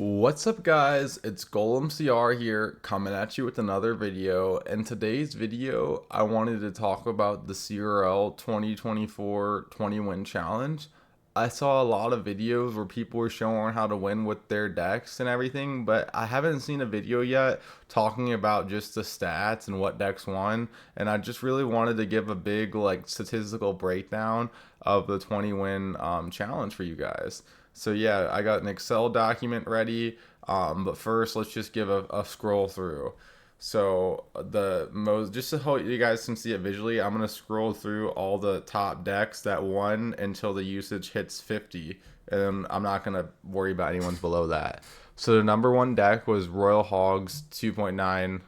What's up, guys? It's Golemmcr here, coming at you with another video. In today's video, I wanted to talk about the CRL 2024 20 win challenge. I saw a lot of videos where people were showing how to win with their decks and everything, but I haven't seen a video yet talking about just the stats and what decks won. And I just really wanted to give a big statistical breakdown of the 20 win challenge for you guys. So yeah, I got an Excel document ready, but first let's just give a scroll through. So the most, just so you guys can see it visually, I'm gonna scroll through all the top decks that won until the usage hits 50, and I'm not gonna worry about anyone's below that. So the number one deck was Royal Hogs 2.9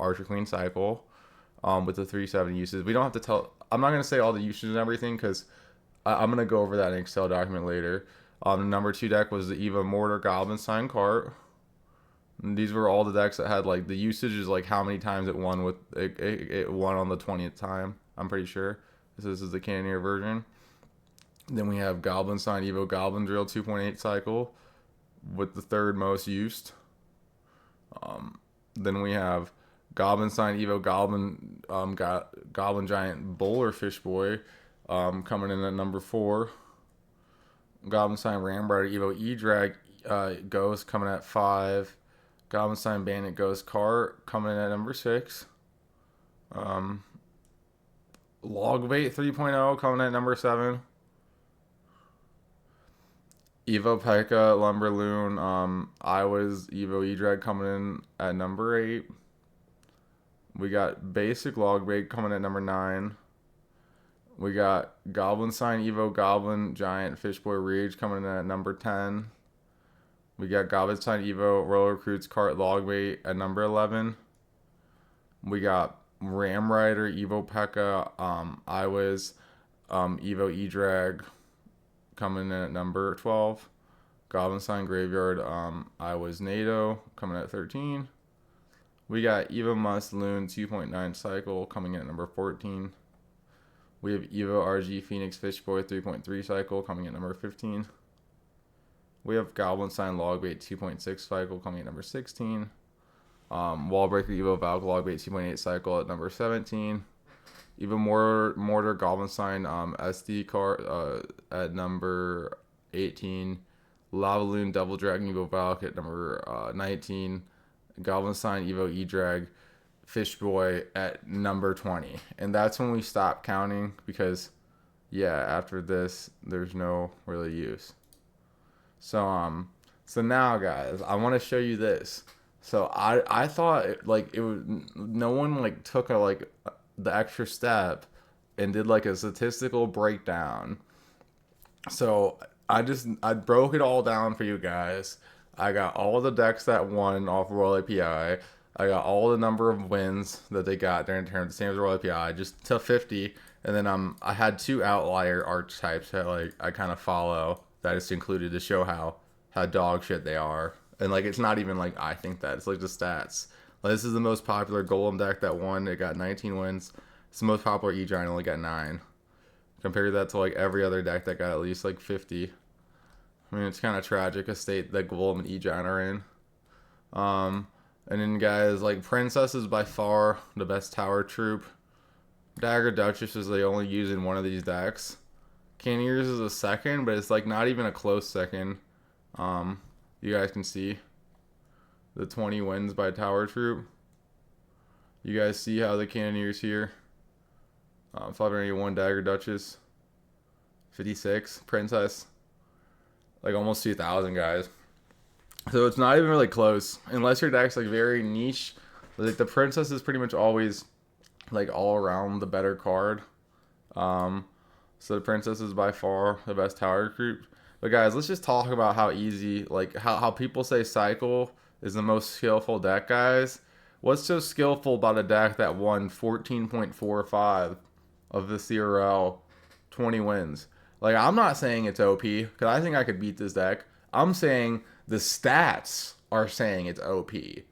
Archer Queen Cycle, with the 370 uses. We don't have to tell. I'm not gonna say all the uses and everything because I'm gonna go over that in Excel document later. The number two deck was the Eva Mortar Goblin Sign Cart. And these were all the decks that had like the usage is like how many times it won with it won on the 20th time. I'm pretty sure. This is the Cannoneer version. Then we have Goblin Sign Evo Goblin Drill 2.8 cycle with the third most used. Then we have Goblin Sign Evo Goblin Goblin Giant Bowler Fish Boy coming in at number 4. Goblin Sign Rambrider Evo E-Drag Ghost coming at 5. Goblin Sign Bandit Ghost Cart coming in at number 6. Logbait 3.0 coming at number 7. Evo Pekka Lumberloon Iowa's Evo E-Drag coming in at number 8. We got Basic Logbait coming at number 9. We got Goblin Sign Evo Goblin Giant Fishboy Rage coming in at number 10. We got Goblin Sign Evo Roller Recruits Cart Logbait at number 11. We got Ram Rider Evo Pekka Iwas Evo E-Drag coming in at number 12. Goblin Sign Graveyard Iwas NATO coming at 13. We got Evo Must Loon 2.9 Cycle coming in at number 14. We have Evo RG Phoenix Fishboy 3.3 cycle coming at number 15. We have Goblin Sign Logbait 2.6 cycle coming at number 16. Wallbreaker Evo Valk Logbait 2.8 cycle at number 17. Evo Mortar Goblin Sign SD card at number 18. Lava Loon Double Dragon Evo Valk at number 19. Goblin Sign Evo E-Drag Fish Boy at number 20. And that's when we stop counting because yeah, after this there's no really use. So now guys, I want to show you this. So I thought it was no one took the extra step and did a statistical breakdown. So I broke it all down for you guys. I got all the decks that won off Royal API. I got all the number of wins that they got during the tournament, the same as Royal API, just to 50. And then I had 2 outlier archetypes that I kind of follow that I just included to show how dog shit they are. And it's not even I think that, it's the stats. This is the most popular Golem deck that won. It got 19 wins. It's the most popular E-Giant, only got 9. Compare that to every other deck that got at least 50. I mean, it's kind of tragic a state that Golem and E-Giant are in. And then guys, Princess is by far the best tower troop. Dagger Duchess is the only used in one of these decks. Cannoneers is a second, but it's not even a close second. You guys can see the 20 wins by tower troop. You guys see how the Cannoneers here. 581 Dagger Duchess. 56 Princess. Almost 2,000 guys. So it's not even really close unless your deck's very niche. The Princess is pretty much always all around the better card. So the Princess is by far the best tower group. But guys, let's just talk about how easy how people say Cycle is the most skillful deck, guys. What's so skillful about a deck that won 14.45 of the CRL 20 wins? I'm not saying it's OP because I think I could beat this deck. I'm saying the stats are saying it's OP. The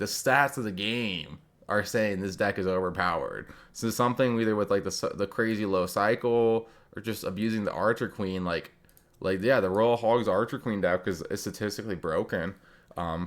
stats of the game are saying this deck is overpowered. So something either with the crazy low cycle or just abusing the Archer Queen, Like, yeah, the Royal Hogs Archer Queen deck is statistically broken.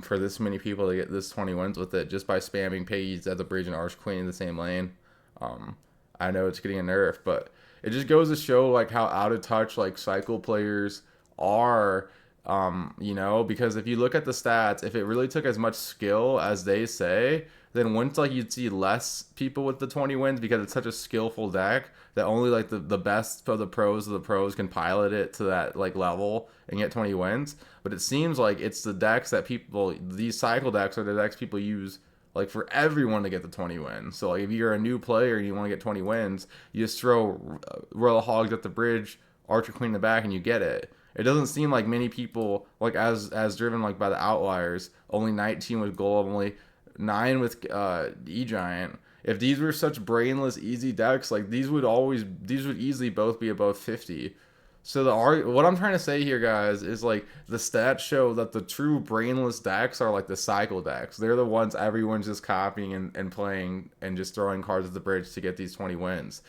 For this many people to get this 20 wins with it just by spamming Piggies at the bridge and Archer Queen in the same lane. Um, I know it's getting a nerf, but it just goes to show like how out of touch like cycle players are. Because if you look at the stats, if it really took as much skill as they say, then wouldn't like you'd see less people with the 20 wins because it's such a skillful deck that only like the best of the pros can pilot it to that like level and get 20 wins. But it seems like it's the decks that people these cycle decks are the decks people use like for everyone to get the 20 wins. So like if you're a new player and you want to get 20 wins, you just throw Royal Hogs at the bridge, Archer Queen in the back, and you get it. It doesn't seem like many people like as driven like by the outliers. Only 19 with Golem, only 9 with E Giant. If these were such brainless, easy decks, like these would easily both be above 50. So what I'm trying to say here, guys, is like the stats show that the true brainless decks are like the cycle decks. They're the ones everyone's just copying and playing and just throwing cards at the bridge to get these 20 wins.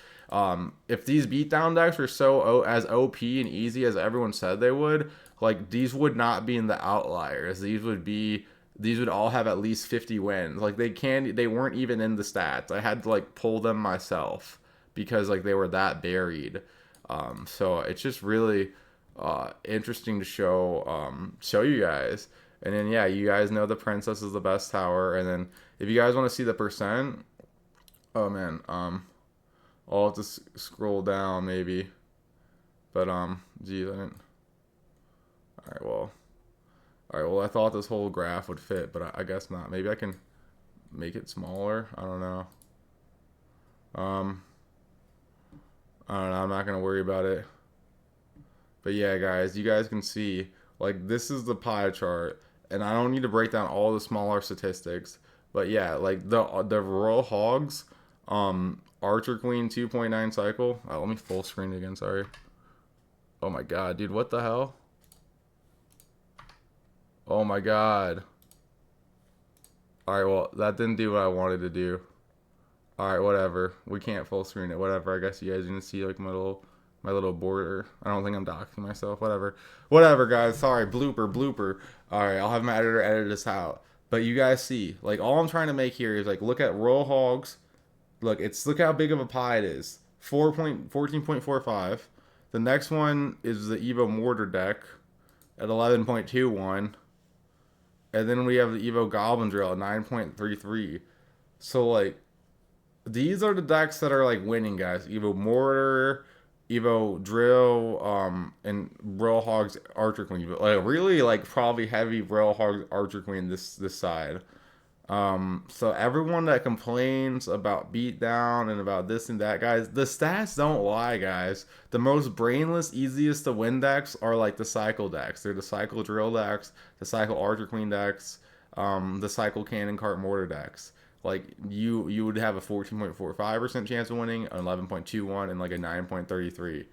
If these beatdown decks were as OP and easy as everyone said they would, like these would not be in the outliers. These would all have at least 50 wins. Like they weren't even in the stats. I had to like pull them myself because like they were that buried. So it's just really interesting to show you guys. And then yeah, you guys know the princess is the best tower. And then if you guys want to see the percent, oh man, I'll have to scroll down maybe. But geez, I didn't. All right, well, I thought this whole graph would fit, but I guess not. Maybe I can make it smaller. I don't know. I don't know. I'm not gonna worry about it. But yeah, guys, you guys can see like this is the pie chart, and I don't need to break down all the smaller statistics. But yeah, like the Royal Hogs, Archer Queen 2.9 cycle. Oh, let me full screen again. Sorry. Oh my god, dude, what the hell? Oh my god. Alright, well, that didn't do what I wanted to do. Alright, whatever. We can't full screen it. Whatever. I guess you guys are gonna see like my little border. I don't think I'm doxing myself. Whatever. Whatever, guys. Sorry. Blooper. Alright, I'll have my editor edit this out. But you guys see, like all I'm trying to make here is like look at Royal Hogs. Look how big of a pie it is. 14.45. The next one is the Evo Mortar deck at 11.21. And then we have the Evo Goblin Drill at 9.33. So, like, these are the decks that are, like, winning, guys. Evo Mortar, Evo Drill, and Royal Hogs Archer Queen. Like, really, like, probably heavy Royal Hogs Archer Queen this side. So everyone that complains about beatdown and about this and that, guys, the stats don't lie, guys. The most brainless, easiest to win decks are like the cycle decks. They're the cycle drill decks, the cycle Archer Queen decks, the cycle Cannon Cart Mortar decks. Like you would have a 14.45% chance of winning, an 11.21, and like a 9.33.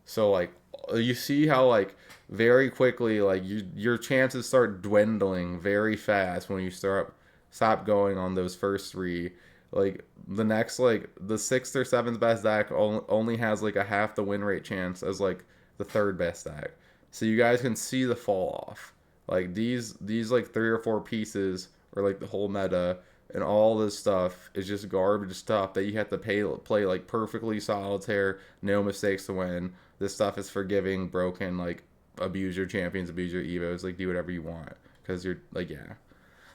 So like you see how like very quickly like your chances start dwindling very fast when you stop going on those first three. Like the next, like the sixth or seventh best deck only has like a half the win rate chance as like the third best deck. So you guys can see the fall off. Like these like 3 or 4 pieces or like the whole meta and all this stuff is just garbage stuff that you have to play like perfectly solitaire, no mistakes to win. This stuff is forgiving, broken, like abuse your champions, abuse your evos, like do whatever you want because you're like yeah.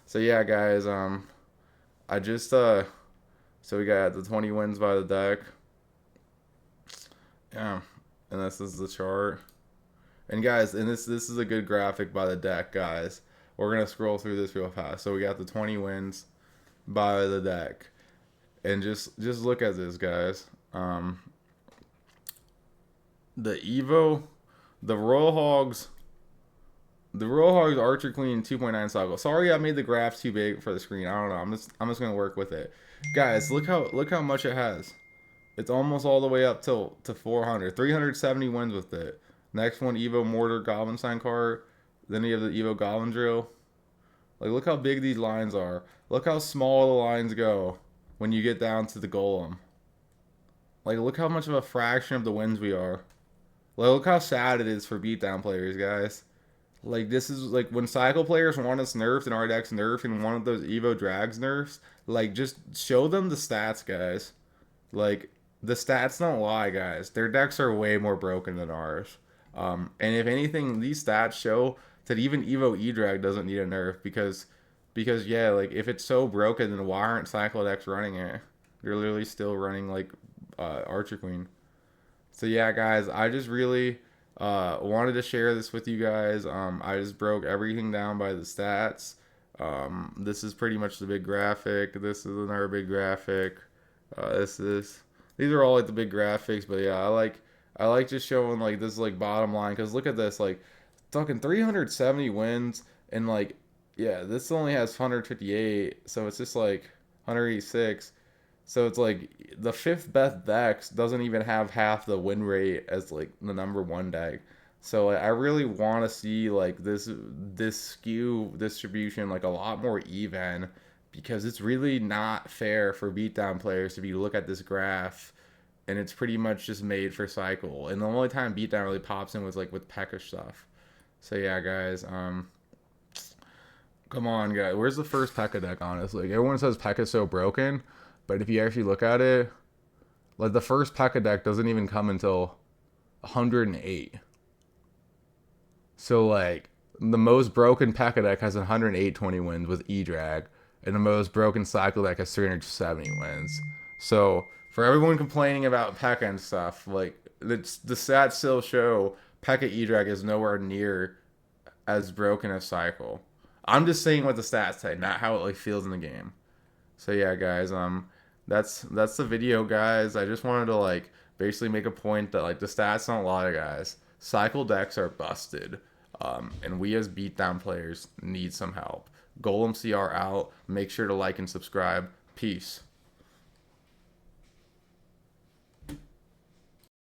So yeah, guys, I just so we got the 20 wins by the deck. Yeah, and this is the chart. And guys, and this is a good graphic by the deck, guys. We're gonna scroll through this real fast. So we got the 20 wins by the deck, and just look at this, guys. The Evo, the Royal Hogs. The Royal Hogs Archer Queen 2.9 cycle. Sorry, I made the graph too big for the screen. I don't know. I'm just gonna work with it, guys. Look how much it has. It's almost all the way up to 400. 370 wins with it. Next one, Evo Mortar Goblin Sign card. Then you have the Evo Goblin Drill. Like look how big these lines are. Look how small the lines go when you get down to the Golem. Like look how much of a fraction of the wins we are. Like, look how sad it is for beatdown players, guys. Like, this is like when cycle players want us nerfed and our deck's nerfed and one of those Evo Drags nerfs. Like, just show them the stats, guys. Like, the stats don't lie, guys. Their decks are way more broken than ours. And if anything, these stats show that even Evo E-Drag doesn't need a nerf because yeah, like if it's so broken, then why aren't cycle decks running it? They're literally still running like Archer Queen. So yeah, guys, I just really wanted to share this with you guys. I just broke everything down by the stats. This is pretty much the big graphic. This is another big graphic. This is these are all like the big graphics, but yeah, I like just showing like this like bottom line because look at this like fucking 370 wins and like yeah, this only has 158, so it's just like 186. So it's like the fifth best deck doesn't even have half the win rate as like the number one deck. So like, I really want to see like this skew distribution like a lot more even because it's really not fair for beatdown players if you look at this graph and it's pretty much just made for cycle. And the only time beatdown really pops in was like with Pekka stuff. So yeah, guys, come on, guys. Where's the first Pekka deck? Honestly, like, everyone says Pekka's so broken, but if you actually look at it, like the first Pekka deck doesn't even come until 108. So like the most broken Pekka deck has 108 20 wins with E-Drag, and the most broken Cycle deck has 370 wins. So for everyone complaining about Pekka and stuff, like the stats still show Pekka E-Drag is nowhere near as broken as Cycle. I'm just saying what the stats say, not how it like feels in the game. So yeah, guys, that's the video, guys. I just wanted to like basically make a point that like the stats don't lie, guys. Cycle decks are busted, and we as beatdown players need some help. Golemmcr out. Make sure to like and subscribe. Peace.